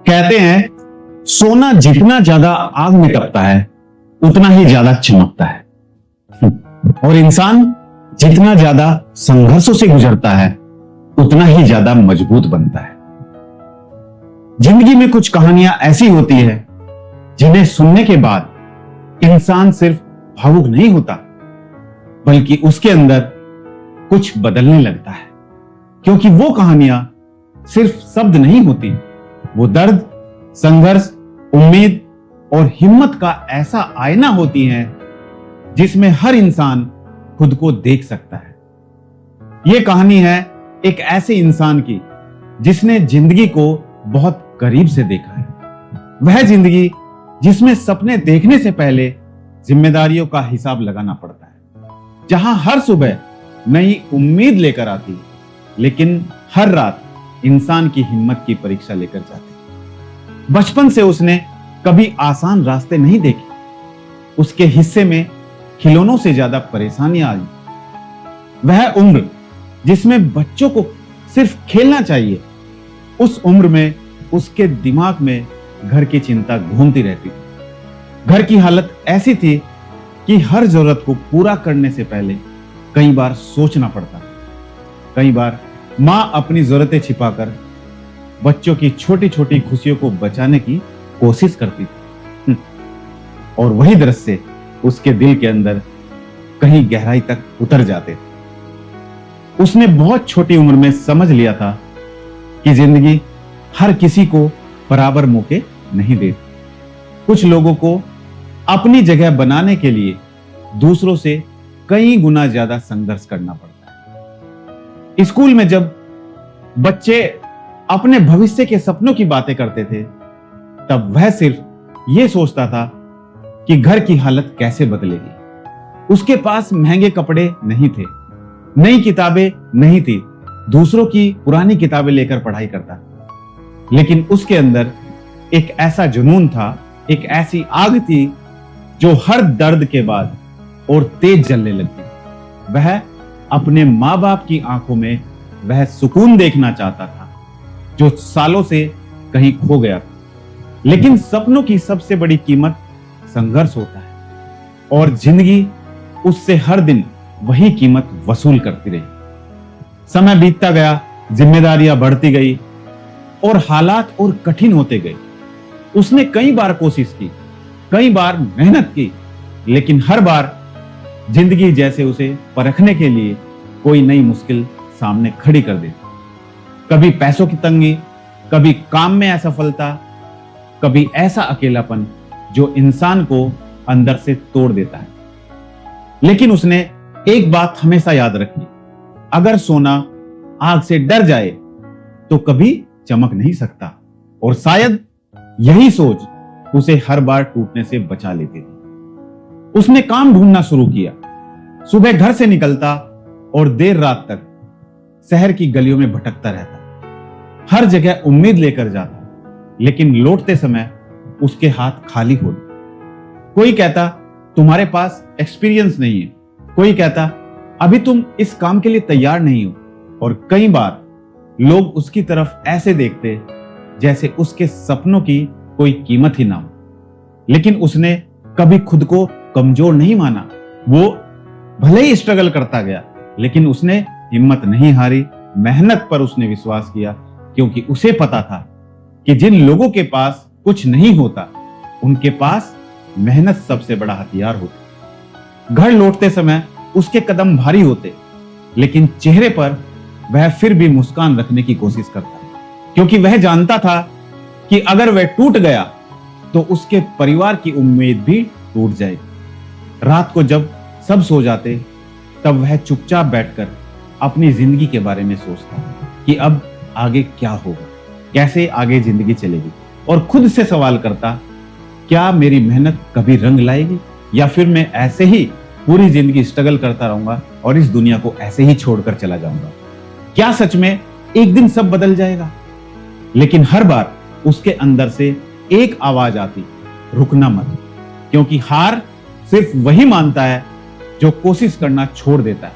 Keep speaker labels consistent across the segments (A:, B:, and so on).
A: कहते हैं सोना जितना ज्यादा आग में तपता है उतना ही ज्यादा चमकता है और इंसान जितना ज्यादा संघर्षों से गुजरता है उतना ही ज्यादा मजबूत बनता है। जिंदगी में कुछ कहानियां ऐसी होती है जिन्हें सुनने के बाद इंसान सिर्फ भावुक नहीं होता बल्कि उसके अंदर कुछ बदलने लगता है, क्योंकि वो कहानियां सिर्फ शब्द नहीं होती, वो दर्द, संघर्ष, उम्मीद और हिम्मत का ऐसा आईना होती हैं जिसमें हर इंसान खुद को देख सकता है। यह कहानी है एक ऐसे इंसान की जिसने जिंदगी को बहुत करीब से देखा है। वह जिंदगी जिसमें सपने देखने से पहले जिम्मेदारियों का हिसाब लगाना पड़ता है, जहां हर सुबह नई उम्मीद लेकर आती लेकिन हर रात इंसान की हिम्मत की परीक्षा लेकर जाती। बचपन से उसने कभी आसान रास्ते नहीं देखे, उसके हिस्से में खिलौनों से ज्यादा परेशानियां आई। वह उम्र जिसमें बच्चों को सिर्फ खेलना चाहिए, उस उम्र में उसके दिमाग में घर की चिंता घूमती रहती थी। घर की हालत ऐसी थी कि हर जरूरत को पूरा करने से पहले कई बार सोचना पड़ता। कई बार मां अपनी जरूरतें छिपाकर बच्चों की छोटी छोटी खुशियों को बचाने की कोशिश करती थी और वही दृश्य उसके दिल के अंदर कहीं गहराई तक उतर जाते थे। उसने बहुत छोटी उम्र में समझ लिया था कि जिंदगी हर किसी को बराबर मौके नहीं देती। कुछ लोगों को अपनी जगह बनाने के लिए दूसरों से कई गुना ज्यादा संघर्ष करना पड़ता है। स्कूल में जब बच्चे अपने भविष्य के सपनों की बातें करते थे तब वह सिर्फ यह सोचता था कि घर की हालत कैसे बदलेगी। उसके पास महंगे कपड़े नहीं थे, नई किताबें नहीं थी, दूसरों की पुरानी किताबें लेकर पढ़ाई करता, लेकिन उसके अंदर एक ऐसा जुनून था, एक ऐसी आग थी जो हर दर्द के बाद और तेज जलने लगती। वह अपने मां बाप की आंखों में वह सुकून देखना चाहता था जो सालों से कहीं खो गया था। लेकिन सपनों की सबसे बड़ी कीमत संघर्ष होता है और जिंदगी उससे हर दिन वही कीमत वसूल करती रही। समय बीतता गया, जिम्मेदारियां बढ़ती गई और हालात और कठिन होते गए। उसने कई बार कोशिश की, कई बार मेहनत की, लेकिन हर बार जिंदगी जैसे उसे परखने के लिए कोई नई मुश्किल सामने खड़ी कर देती। कभी पैसों की तंगी, कभी काम में असफलता, कभी ऐसा अकेलापन जो इंसान को अंदर से तोड़ देता है। लेकिन उसने एक बात हमेशा याद रखी, अगर सोना आग से डर जाए तो कभी चमक नहीं सकता। और शायद यही सोच उसे हर बार टूटने से बचा लेती थी। उसने काम ढूंढना शुरू किया, सुबह घर से निकलता और देर रात तक शहर की गलियों में भटकता रहता, हर जगह उम्मीद लेकर जाता, लेकिन लौटते समय उसके हाथ खाली होते। कोई कहता तुम्हारे पास एक्सपीरियंस नहीं है, कोई कहता अभी तुम इस काम के लिए तैयार नहीं हो, और कई बार लोग उसकी तरफ ऐसे देखते जैसे उसके सपनों की कोई कीमत ही ना हो। लेकिन उसने कभी खुद को कमजोर नहीं माना। वो भले ही स्ट्रगल करता गया लेकिन उसने हिम्मत नहीं हारी, मेहनत पर उसने विश्वास किया, क्योंकि उसे पता था कि जिन लोगों के पास कुछ नहीं होता उनके पास मेहनत सबसे बड़ा हथियार होती। घर लौटते समय उसके कदम भारी होते, लेकिन चेहरे पर वह फिर भी मुस्कान रखने की कोशिश करता, क्योंकि वह जानता था कि अगर वह टूट गया तो उसके परिवार की उम्मीद भी टूट जाएगी। रात को जब सब सो जाते तब वह चुपचाप बैठकर अपनी जिंदगी के बारे में सोचता कि अब आगे क्या होगा, कैसे आगे जिंदगी चलेगी, और खुद से सवाल करता क्या मेरी मेहनत कभी रंग लाएगी या फिर मैं ऐसे ही पूरी जिंदगी स्ट्रगल करता रहूंगा और इस दुनिया को ऐसे ही छोड़कर चला जाऊंगा। क्या सच में एक दिन सब बदल जाएगा? लेकिन हर बार उसके अंदर से एक आवाज आती, रुकना मत, क्योंकि हार सिर्फ वही मानता है जो कोशिश करना छोड़ देता है,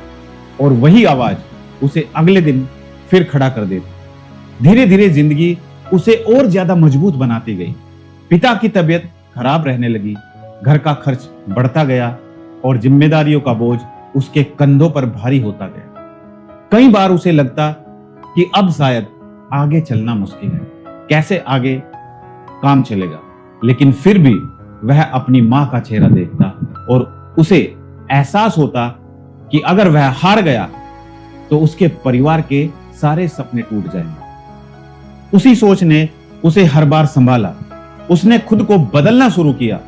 A: और वही आवाज उसे अगले दिन फिर खड़ा कर देती। धीरे धीरे जिंदगी उसे और ज्यादा मजबूत बनाती गई। पिता की तबीयत खराब रहने लगी, घर का खर्च बढ़ता गया और जिम्मेदारियों का बोझ उसके कंधों पर भारी होता गया। कई बार उसे लगता कि अब शायद आगे चलना मुश्किल है, कैसे आगे काम चलेगा। लेकिन फिर भी वह अपनी मां का चेहरा देखता और उसे एहसास होता कि अगर वह हार गया तो उसके परिवार के सारे सपने टूट जाएंगे। उसी सोच ने उसे हर बार संभाला। उसने खुद को बदलना शुरू किया।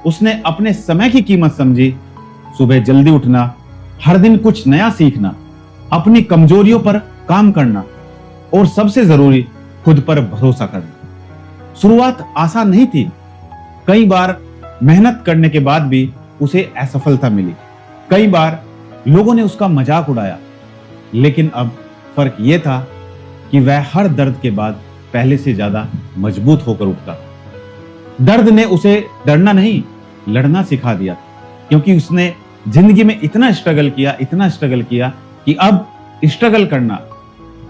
A: उसने अपने समय की कीमत समझी। सुबह जल्दी उठना, हर दिन कुछ नया सीखना, अपनी कमजोरियों पर काम करना और सबसे जरूरी खुद पर भरोसा करना। शुरुआत आसान नहीं थी। कई बार मेहनत करने के बाद भी उसे असफलता मिली। कई बार लोगों ने उसका मजाक उड़ाया। लेकिन अब फर्क यह था कि वह हर दर्द के बाद पहले से ज्यादा मजबूत होकर उठता था। दर्द ने उसे डरना नहीं, लड़ना सिखा दिया, क्योंकि उसने जिंदगी में इतना स्ट्रगल किया कि अब स्ट्रगल करना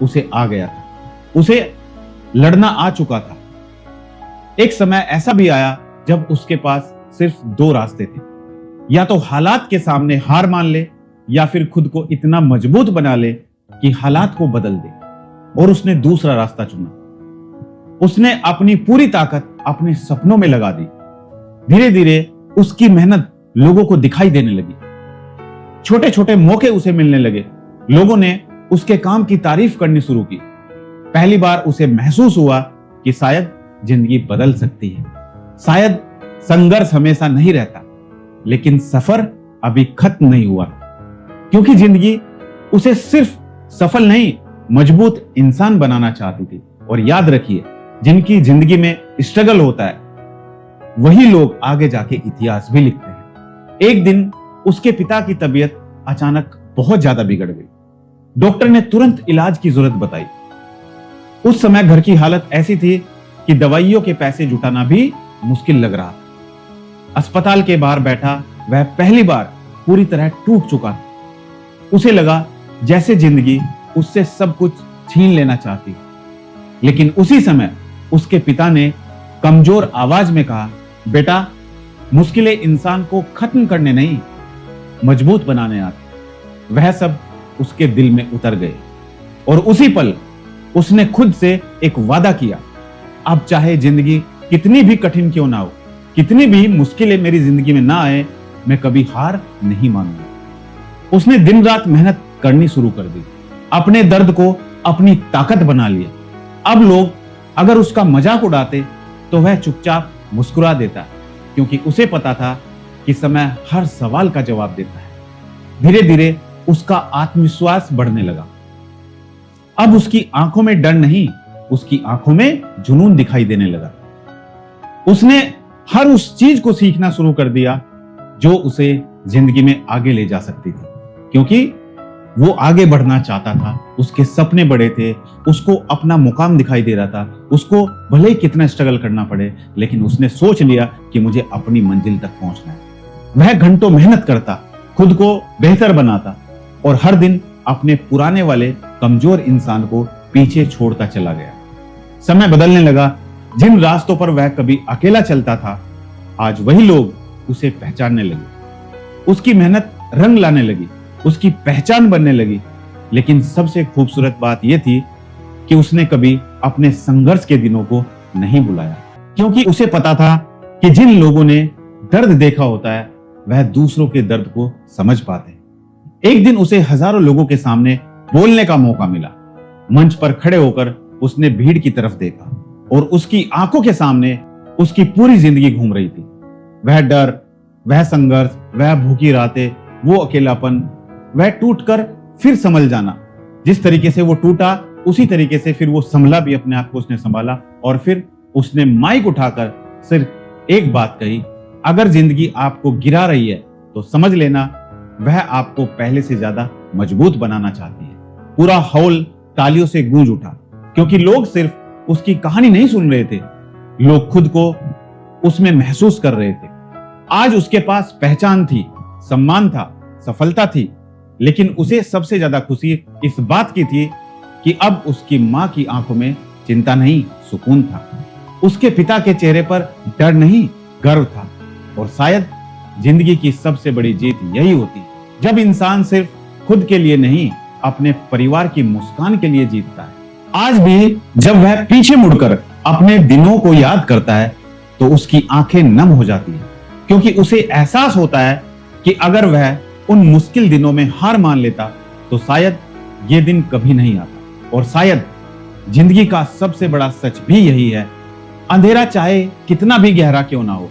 A: उसे आ गया था। उसे लड़ना आ चुका था। एक समय ऐसा भी आया जब उसके पास सिर्फ दो रास्ते थे, या तो हालात के सामने हार मान ले या फिर खुद को इतना मजबूत बना ले कि हालात को बदल दे। और उसने दूसरा रास्ता चुना। उसने अपनी पूरी ताकत अपने सपनों में लगा दी। धीरे धीरे उसकी मेहनत लोगों को दिखाई देने लगी। छोटे छोटे मौके उसे मिलने लगे। लोगों ने उसके काम की तारीफ करनी शुरू की। पहली बार उसे महसूस हुआ कि शायद जिंदगी बदल सकती है। शायद संघर्ष हमेशा नहीं रहता। लेकिन सफर अभी खत्म नहीं हुआ, क्योंकि जिंदगी उसे सिर्फ सफल नहीं, मजबूत इंसान बनाना चाहती थी। और याद रखिए, जिनकी जिंदगी में स्ट्रगल होता है वही लोग आगे जाके इतिहास भी लिखते हैं। एक दिन उसके पिता की तबीयत अचानक बहुत ज्यादा बिगड़ गई। डॉक्टर ने तुरंत इलाज की जरूरत बताई। उस समय घर की हालत ऐसी थी कि दवाइयों के पैसे जुटाना भी मुश्किल लग रहा था। अस्पताल के बाहर बैठा वह पहली बार पूरी तरह टूट चुका था। उसे लगा जैसे जिंदगी उससे सब कुछ छीन लेना चाहती। लेकिन उसी समय उसके पिता ने कमजोर आवाज में कहा, बेटा, मुश्किलें इंसान को खत्म करने नहीं, मजबूत बनाने आती। वह सब उसके दिल में उतर गए और उसी पल उसने खुद से एक वादा किया, अब चाहे जिंदगी कितनी भी कठिन क्यों ना हो, कितनी भी मुश्किलें मेरी जिंदगी में ना आए, मैं कभी हार नहीं मानूंगा। उसने दिन रात मेहनत करनी शुरू कर दी, अपने दर्द को अपनी ताकत बना लिया। अब लोग अगर उसका मजाक उड़ाते तो वह चुपचाप मुस्कुरा देता, क्योंकि उसे पता था कि समय हर सवाल का जवाब देता है। धीरे धीरे उसका आत्मविश्वास बढ़ने लगा। अब उसकी आंखों में डर नहीं, उसकी आंखों में जुनून दिखाई देने लगा। उसने हर उस चीज को सीखना शुरू कर दिया जो उसे जिंदगी में आगे ले जा सकती थी, क्योंकि वो आगे बढ़ना चाहता था। उसके सपने बड़े थे, उसको अपना मुकाम दिखाई दे रहा था। उसको भले ही कितना स्ट्रगल करना पड़े, लेकिन उसने सोच लिया कि मुझे अपनी मंजिल तक पहुंचना है। वह घंटों मेहनत करता, खुद को बेहतर बनाता और हर दिन अपने पुराने वाले कमजोर इंसान को पीछे छोड़ता चला गया। समय बदलने लगा। जिन रास्तों पर वह कभी अकेला चलता था, आज वही लोग उसे पहचानने लगे। उसकी मेहनत रंग लाने लगी, उसकी पहचान बनने लगी। लेकिन सबसे खूबसूरत बात यह थी कि उसने कभी अपने संघर्ष के दिनों को नहीं भुलाया, क्योंकि उसे पता था कि जिन लोगों ने दर्द देखा होता है वह दूसरों के दर्द को समझ पाते हैं। एक दिन उसे हजारों लोगों के सामने बोलने का मौका मिला। मंच पर खड़े होकर उसने भीड़ की तरफ देखा और उसकी आंखों के सामने उसकी पूरी जिंदगी घूम रही थी। वह डर, वह संघर्ष, वह भूखी रातें, वो अकेलापन, वह टूटकर फिर संभल जाना। जिस तरीके से वो टूटा उसी तरीके से फिर वो संभला भी। अपने आप को उसने संभाला और फिर उसने माइक उठाकर सिर्फ एक बात कही, अगर जिंदगी आपको गिरा रही है तो समझ लेना वह आपको पहले से ज्यादा मजबूत बनाना चाहती है। पूरा हॉल तालियों से गूंज उठा, क्योंकि लोग सिर्फ उसकी कहानी नहीं सुन रहे थे, लोग खुद को उसमें महसूस कर रहे थे। आज उसके पास पहचान थी, सम्मान था, सफलता थी, लेकिन उसे सबसे ज्यादा खुशी इस बात की थी कि अब उसकी मां की आंखों में चिंता नहीं, सुकून था। उसके पिता के चेहरे पर डर नहीं, गर्व था। और शायद जिंदगी की सबसे बड़ी जीत यही होती है जब इंसान सिर्फ खुद के लिए नहीं, अपने परिवार की मुस्कान के लिए जीतता है। आज भी जब वह पीछे मुड़कर अपने दिनों को याद करता है तो उसकी आंखें नम हो जाती है, क्योंकि उसे एहसास होता है कि अगर वह उन मुश्किल दिनों में हार मान लेता तो शायद ये दिन कभी नहीं आता। और शायद जिंदगी का सबसे बड़ा सच भी यही है, अंधेरा चाहे कितना भी गहरा क्यों ना हो,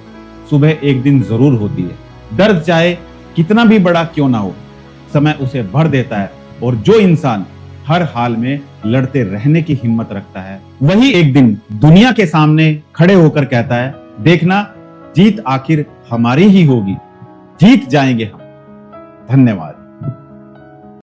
A: सुबह एक दिन जरूर होती है। दर्द चाहे कितना भी बड़ा क्यों ना हो, समय उसे भर देता है। और जो इंसान हर हाल में लड़ते रहने की हिम्मत रखता है, वही एक दिन दुनिया के सामने खड़े होकर कहता है, देखना जीत आखिर हमारी ही होगी, जीत जाएंगे हम। धन्यवाद।